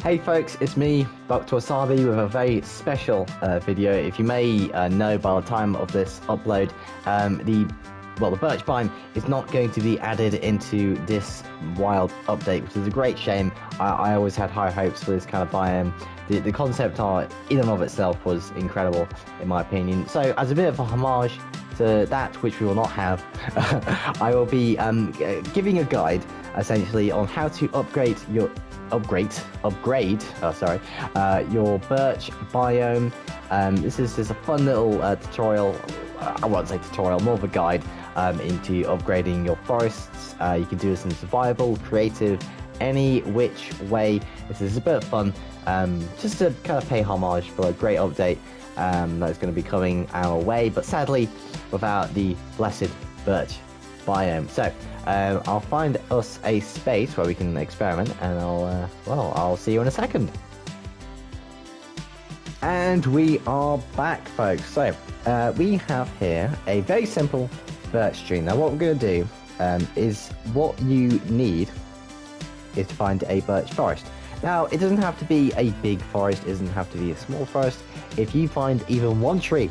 Hey folks, it's me, Dr. Wasabi, with a very special video. If you may know by the time of this upload, the birch biome is not going to be added into this wild update, which is a great shame. I always had high hopes for this kind of biome. The concept art in and of itself was incredible, in my opinion. So as a bit of a homage to that, which we will not have, I will be giving a guide, essentially, on how to upgrade your your birch biome. This is just a fun little tutorial. I won't say tutorial, more of a guide into upgrading your forests. You can do this in survival, creative, any which way. This is a bit of fun, just to kind of pay homage for a great update that's going to be coming our way, but sadly without the blessed birch biome. So I'll find us a space where we can experiment, and I'll see you in a second. And we are back, folks. So we have here a very simple birch tree. Now what we're going to do is, what you need is to find a birch forest. Now it doesn't have to be a big forest, it doesn't have to be a small forest. If you find even one tree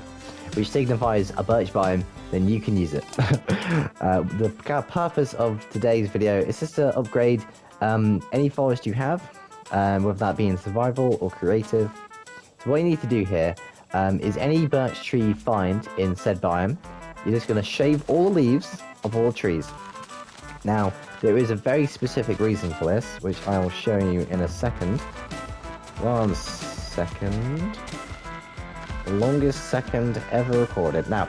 which signifies a birch biome, then you can use it. The kind of purpose of today's video is just to upgrade any forest you have, whether that be in survival or creative. So what you need to do here is, any birch tree you find in said biome, you're just going to shave all the leaves of all the trees. Now, there is a very specific reason for this, which I will show you in a second. 1 second. The longest second ever recorded. Now,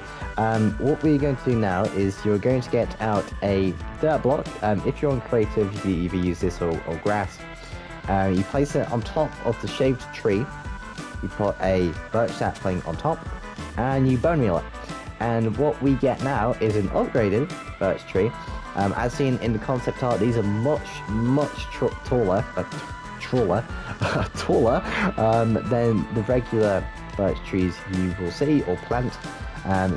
what we're going to do now is, you're going to get out a dirt block. If you're on creative, you can either use this or grass. You place it on top of the shaved tree. You put a birch sapling on top, and you bone meal it. And what we get now is an upgraded birch tree. As seen in the concept art, these are much taller than the regular birch trees you will see or plant.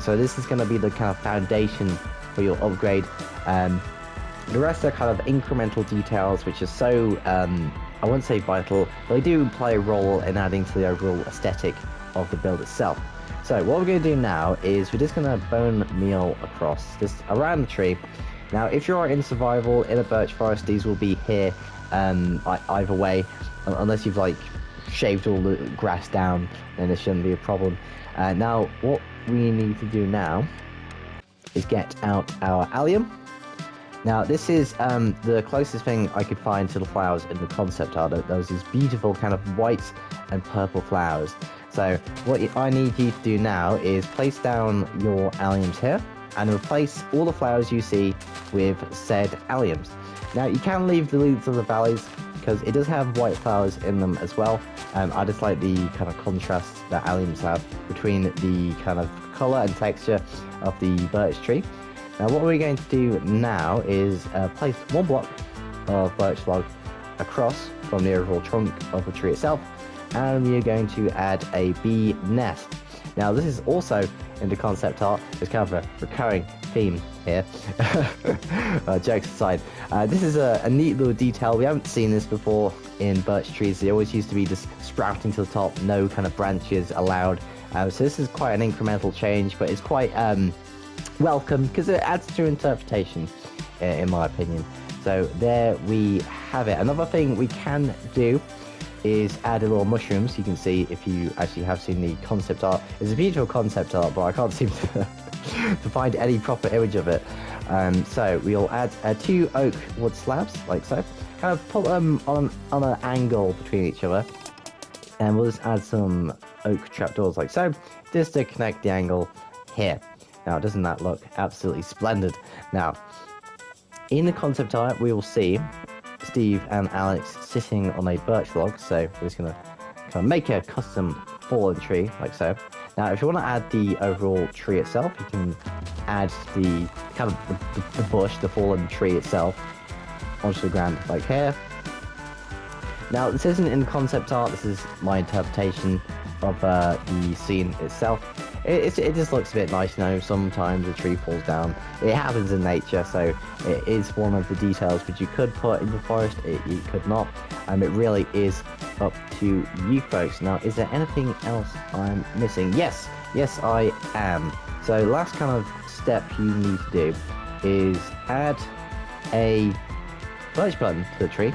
So this is going to be the kind of foundation for your upgrade. The rest are kind of incremental details, which are so I wouldn't say vital, but they do play a role in adding to the overall aesthetic of the build itself. So what we're going to do now is, we're just going to bone meal across just around the tree. Now if you're in survival in a birch forest, these will be here either way, unless you've like shaved all the grass down, then it shouldn't be a problem. Now what we need to do now is get out our allium. Now this is the closest thing I could find to the flowers in the concept art. Those these beautiful kind of white and purple flowers. So what I need you to do now is place down your alliums here and replace all the flowers you see with said alliums. Now you can leave the leaves of the valleys, because it does have white flowers in them as well. I just like the kind of contrast that alliums have between the kind of colour and texture of the birch tree. Now what we're going to do now is place one block of birch log across from the overall trunk of the tree itself, and we are going to add a bee nest. Now this is also in the concept art. It's kind of a recurring theme here. Jokes aside, this is a neat little detail. We haven't seen this before in birch trees. They always used to be just sprouting to the top, no kind of branches allowed. So this is quite an incremental change, but it's quite welcome, because it adds to interpretation, in my opinion. So there we have it. Another thing we can do is add a little mushrooms. You can see, if you actually have seen the concept art, it's a beautiful concept art, but I can't seem to to find any proper image of it. So we'll add 2 oak wood slabs, like so, kind of put them on an angle between each other, and we'll just add some oak trapdoors like so, just to connect the angle here. Now doesn't that look absolutely splendid? Now in the concept art, we will see Steve and Alex sitting on a birch log. So we're just going to kind of make a custom fallen tree like so. Now if you want to add the overall tree itself, you can add the kind of the bush, the fallen tree itself, onto the ground like here. Now this isn't in concept art, this is my interpretation of the scene itself. it just looks a bit nice, you know. Sometimes a tree falls down. It happens in nature, so it is one of the details which you could put in the forest. You could not. It really is up to you folks. Now, is there anything else I'm missing? Yes, I am. So last kind of step you need to do is add a birch button to the tree.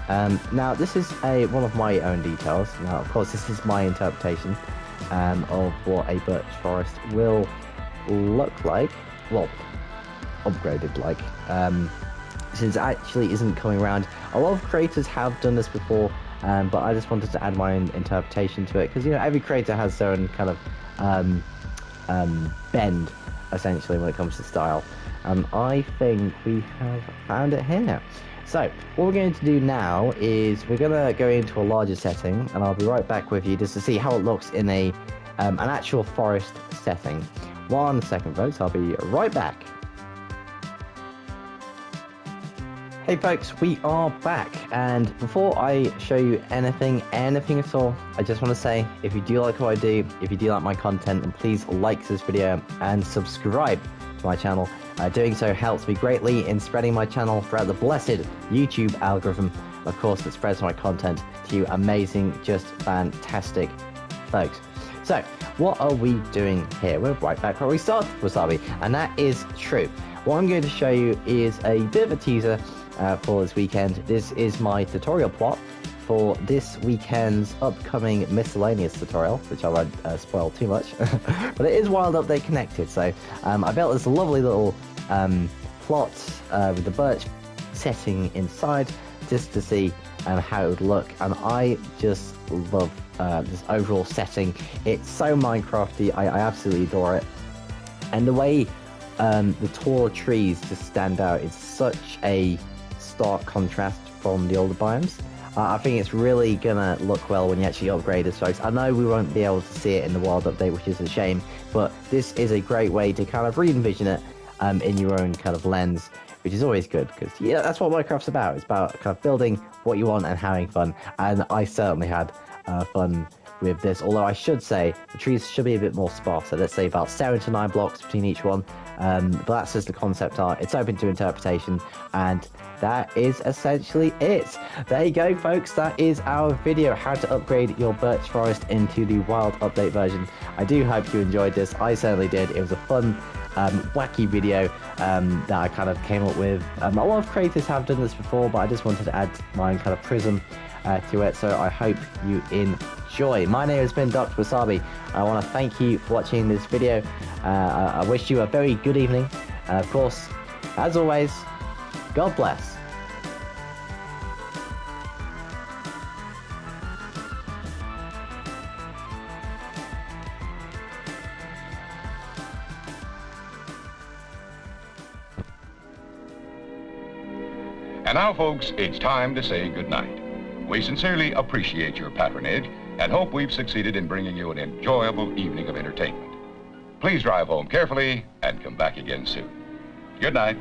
Now, this is one of my own details. Now, of course, this is my interpretation of what a birch forest will look like. Well, upgraded like. Since it actually isn't coming around. A lot of creators have done this before, but I just wanted to add my own interpretation to it, because, you know, every creator has their own kind of bend, essentially, when it comes to style. I think we have found it here. So, what we're going to do now is we're going to go into a larger setting, and I'll be right back with you just to see how it looks in an actual forest setting. 1 second, folks, I'll be right back. Hey folks, we are back, and before I show you anything at all, I just want to say, if you do like what I do, if you do like my content, then please like this video and subscribe to my channel. Doing so helps me greatly in spreading my channel throughout the blessed YouTube algorithm, of course, that spreads my content to you amazing, just fantastic folks. So, what are we doing here? We're right back where we started, Wasabi, and that is true. What I'm going to show you is a bit of a teaser for this weekend. This is my tutorial plot for this weekend's upcoming miscellaneous tutorial, which I won't spoil too much, but it is Wild Update connected. So I built this lovely little plot with the birch setting inside, just to see how it would look, and I just love this overall setting. It's so Minecrafty. I absolutely adore it, and the way the taller trees just stand out is such a stark contrast from the older biomes. I think it's really gonna look well when you actually upgrade this, folks. I know we won't be able to see it in the Wild Update, which is a shame, but this is a great way to kind of re-envision it in your own kind of lens, which is always good, because yeah, that's what Minecraft's about. It's about kind of building what you want and having fun, and I certainly had fun with this, although I should say the trees should be a bit more sparse, so let's say about 7 to 9 blocks between each one, but that's just the concept art. It's open to interpretation, and that is essentially it. There you go, folks. That is our video, how to upgrade your birch forest into the Wild Update version. I do hope you enjoyed this. I certainly did. It was a fun wacky video that I kind of came up with. A lot of creators have done this before, but I just wanted to add my own kind of prism to it, so I hope you enjoy. My name has been Dr. Wasabi. I want to thank you for watching this video. I wish you a very good evening. Of course, as always, God bless. And now, folks, it's time to say goodnight. We sincerely appreciate your patronage and hope we've succeeded in bringing you an enjoyable evening of entertainment. Please drive home carefully and come back again soon. Good night.